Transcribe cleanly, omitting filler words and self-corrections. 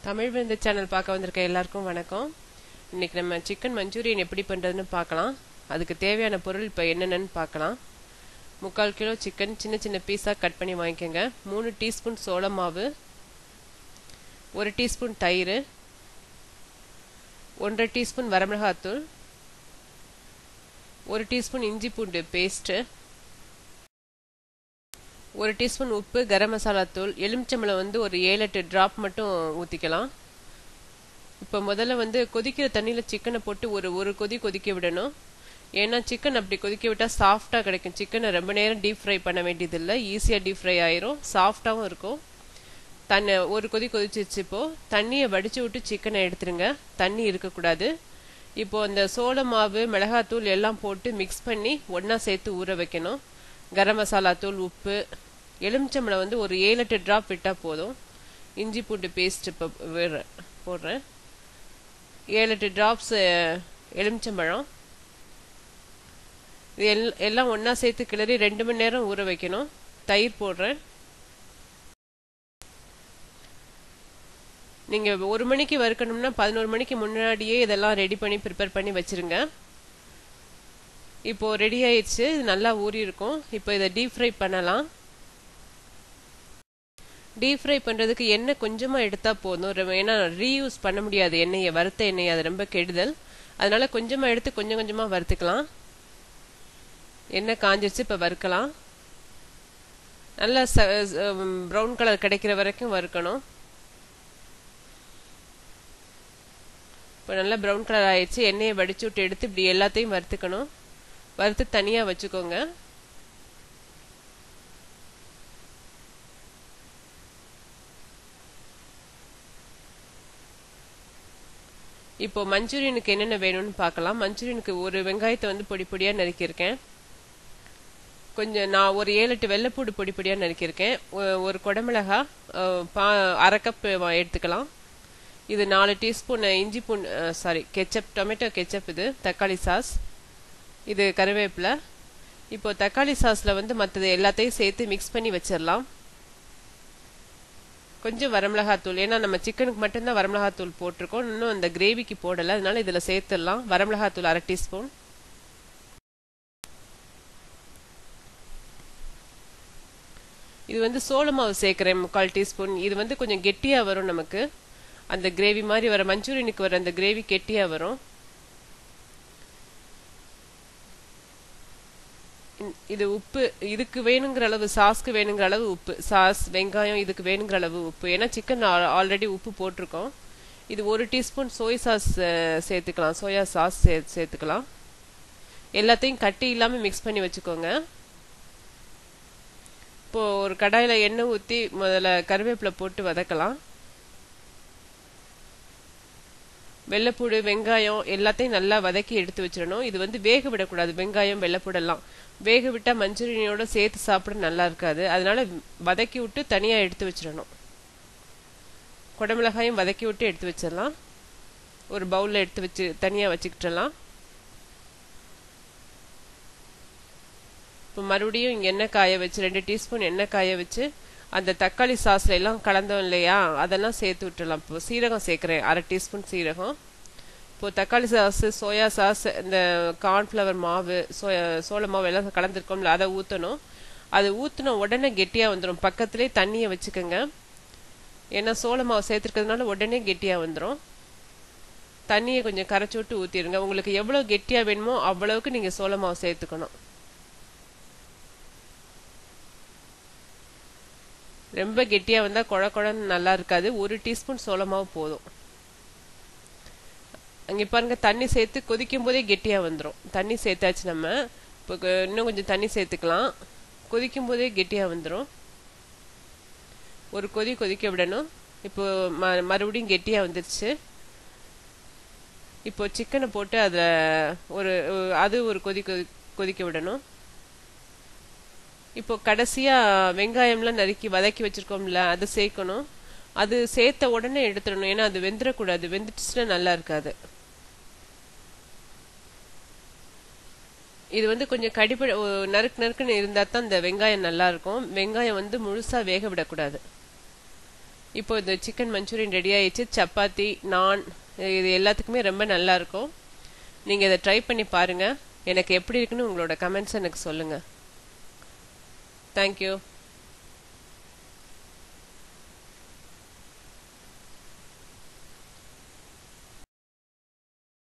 தமிழ் விருந்து சேனல் பார்க்க வந்திருக்க எல்லாருக்கும் வணக்கம். இன்னைக்கு நம்ம சிக்கன் மஞ்சூரியன் எப்படி பண்ணுறதுன்னு பார்க்கலாம். அதுக்கு தேவையான பொருள் இப்போ என்னென்னு பார்க்கலாம். 3/4 கிலோ சிக்கன் சின்ன சின்ன பீஸாக கட் பண்ணி வாங்கிக்கோங்க. 3 டீஸ்பூன் சோள மாவு, 1 டீஸ்பூன் தயிர், 1/2 டீஸ்பூன் வரமிளகாத்தூள், 1 டீஸ்பூன் இஞ்சி பூண்டு பேஸ்ட்டு, 1 டீஸ்பூன் உப்பு, கரம் மசாலா தூள், எலுமிச்சம்பழம் ஒரு 7-8 டிராப் மட்டும் ஊற்றிக்கலாம். இப்போ முதல்ல கொதிக்கிற தண்ணியில் சிக்கனை போட்டு ஒரு கொதி கொதிக்க விடணும். ஏன்னா சிக்கன் அப்படி கொதிக்க விட்டால் சாஃப்டாக கிடைக்கும். சிக்கனை ரொம்ப நேரம் டீப் ஃப்ரை பண்ண வேண்டியதில்லை, ஈஸியாக டீப் ஃப்ரை ஆயிரும், சாஃப்டாகவும் இருக்கும். ஒரு கொதி கொதிச்சிச்சு. இப்போது தண்ணியை வடித்து விட்டு சிக்கனை எடுத்துருங்க, தண்ணி இருக்கக்கூடாது. இப்போது அந்த சோள மாவு, மிளகாத்தூள் எல்லாம் போட்டு மிக்ஸ் பண்ணி ஒன்றா சேர்த்து ஊற வைக்கணும். கரம் மசாலா தூள், உப்பு, எலுமிச்சம்பழம் ஒரு 7-8 டிராப் விட்டால் போதும். இஞ்சி பூண்டு பேஸ்ட் இப்போ போடுறேன், 7-8 டிராப்ஸ் எலுமிச்சம்பழம். இது எல்லாம் ஒன்றா சேர்த்து கிளறி 2 மணி நேரம் ஊற வைக்கணும். தயிர் போடுறேன். நீங்கள் 1 மணிக்கு வறுக்கணும்னா 11 மணிக்கு முன்னாடியே இதெல்லாம் ரெடி பண்ணி ப்ரிப்பேர் பண்ணி வச்சுருங்க. இப்போது ரெடி ஆயிடுச்சு, இது நல்லா ஊறி இருக்கும். இப்போ இதை டீப் ஃப்ரை பண்ணலாம். டீப் ஃப்ரை பண்ணுறதுக்கு எண்ணெய் கொஞ்சமாக எடுத்தால் போதும். ஏன்னா ரீயூஸ் பண்ண முடியாது எண்ணெயை, வறுத்த எண்ணெய், அது ரொம்ப கெடுதல். அதனால கொஞ்சமாக எடுத்து கொஞ்சம் கொஞ்சமாக வறுத்துக்கலாம். எண்ணெய் காஞ்சிருச்சு, இப்போ வறுக்கலாம். நல்லா ப்ரௌன் கலர் கிடைக்கிற வரைக்கும் வறுக்கணும். இப்போ நல்லா ப்ரௌன் கலர் ஆயிடுச்சு. எண்ணெயை வடிச்சு விட்டு எடுத்து இப்படி எல்லாத்தையும் வறுத்துக்கணும். வறுத்து தனியாக வச்சுக்கோங்க. இப்போ மஞ்சூரியனுக்கு என்னென்ன வேணும்னு பார்க்கலாம். மஞ்சூரியனுக்கு ஒரு வெங்காயத்தை பொடி பொடியாக நறுக்கியிருக்கேன். கொஞ்சம் நான் ஒரு 7-8 வெள்ளைப்பூடு பொடி பொடியாக நறுக்கியிருக்கேன். ஒரு குடமிளகா 1/2 கப் எடுத்துக்கலாம். இது 4 டீஸ்பூன் இஞ்சி பூண்டு கெச்சப், டொமேட்டோ கெச்சப், இது தக்காளி சாஸ், இது கருவேப்பிலை. இப்போ தக்காளி சாஸில் மற்றது எல்லாத்தையும் சேர்த்து மிக்ஸ் பண்ணி வச்சிடலாம். கொஞ்சம் வரமிளகாத்தூள், ஏன்னா நம்ம சிக்கனுக்கு மட்டும்தான் வரமிளகாத்தூள் போட்டிருக்கோம், இன்னும் அந்த கிரேவிக்கு போடலை, அதனால இதில் சேர்த்துடலாம். வரமிளகாத்தூள் 1/2 டீஸ்பூன். இது சோள மாவு சேர்க்குறேன் 3/4 டீஸ்பூன். இது கொஞ்சம் கெட்டியாக வரும் நமக்கு, அந்த கிரேவி மாதிரி வர, மஞ்சூரியனுக்கு வர அந்த கிரேவி கெட்டியாக வரும். இது உப்பு, இதுக்கு வேணுங்கிற அளவு, சாஸ்க்கு வேணுங்கிற அளவு உப்பு, சாஸ், வெங்காயம், இதுக்கு வேணுங்கிற அளவு உப்பு, ஏன்னா சிக்கன் ஆல்ரெடி உப்பு போட்டிருக்கோம். இது 1 டீஸ்பூன் சோயா சாஸ் சேர்த்துக்கலாம், சோயா சாஸ் சேர்த்துக்கலாம். எல்லாத்தையும் கட்டி இல்லாமல் மிக்ஸ் பண்ணி வச்சுக்கோங்க. இப்போது ஒரு கடாயில் எண்ணெய் ஊற்றி முதல்ல கருவேப்பிலை போட்டு வதக்கலாம். வெள்ளைப்பூடு, வெங்காயம் எல்லாத்தையும் நல்லா வதக்கி எடுத்து வச்சிடணும். இது வேக விடக்கூடாது. வெங்காயம், வெள்ளைப்பூடெல்லாம் வேக விட்டால் மஞ்சூரியனோட சேர்த்து சாப்பிட நல்லா இருக்காது. அதனால வதக்கி விட்டு தனியாக எடுத்து வச்சிடணும். குடமிளகாயும் வதக்கி விட்டு எடுத்து வச்சிடலாம். ஒரு பவுலில் எடுத்து வச்சு தனியாக வச்சுக்கிட்டலாம். இப்போ மறுபடியும் எண்ணெய் காய வச்சு 2 டீஸ்பூன் எண்ணெய் காய வச்சு அந்த தக்காளி சாஸ்ல எல்லாம் கலந்தோம் இல்லையா, அதெல்லாம் சேர்த்து விட்டுடலாம். இப்போ சீரகம் சேர்க்குறேன், 1/2 டீஸ்பூன் சீரகம். இப்போது தக்காளி சாஸு, சோயா சாஸ், இந்த கார்ன்ஃப்ளவர் மாவு, சோள மாவு எல்லாம் கலந்துருக்கோம்ல, அதை ஊற்றணும். அது ஊற்றின உடனே கெட்டியாக வந்துடும். பக்கத்துலேயே தண்ணியை வச்சுக்கோங்க, ஏன்னா சோள மாவு சேர்த்துருக்கிறதுனால உடனே கெட்டியாக வந்துடும். தண்ணியை கொஞ்சம் கரைச்சி விட்டு ஊற்றிடுங்க. உங்களுக்கு எவ்வளோ கெட்டியாக வேணுமோ அவ்வளவுக்கு நீங்கள் சோள மாவு சேர்த்துக்கணும். ரொம்ப கெட்டியாக வந்தால் குழ குழன்னு நல்லா இருக்காது. 1 டீஸ்பூன் சோள மாவு போதும். அங்கே பாருங்கள், தண்ணி சேர்த்து கொதிக்கும் போதே கெட்டியாக வந்துடும். தண்ணி சேர்த்தாச்சு நம்ம. இப்போ இன்னும் கொஞ்சம் தண்ணி சேர்த்துக்கலாம். கொதிக்கும் போதே கெட்டியாக வந்துடும். ஒரு கொதி கொதிக்க விடணும். இப்போ மறுபடியும் கெட்டியாக வந்துருச்சு. இப்போ சிக்கனை போட்டு அதில் ஒரு கொதி கொதிக்க விடணும். இப்போ கடைசியாக வெங்காயம்லாம் நறுக்கி வதக்கி வச்சுருக்கோம்ல, அதை சேர்க்கணும். அது சேர்த்த உடனே எடுத்துடணும், ஏன்னா அது வெந்துடக்கூடாது. வெந்துட்டுச்சுன்னா நல்லா இருக்காது. இது கொஞ்சம் நறுக்கு நறுக்குன்னு இருந்தால் தான் இந்த வெங்காயம் நல்லா இருக்கும். வெங்காயம் முழுசாக வேக விடக்கூடாது. இப்போ இந்த சிக்கன் மஞ்சூரியன் ரெடி ஆயிடுச்சு. சப்பாத்தி, நான் இது எல்லாத்துக்குமே ரொம்ப நல்லா இருக்கும். நீங்கள் இதை ட்ரை பண்ணி பாருங்கள். எனக்கு எப்படி இருக்குன்னு உங்களோட கமெண்ட்ஸ் எனக்கு சொல்லுங்கள். தேங்க்யூ.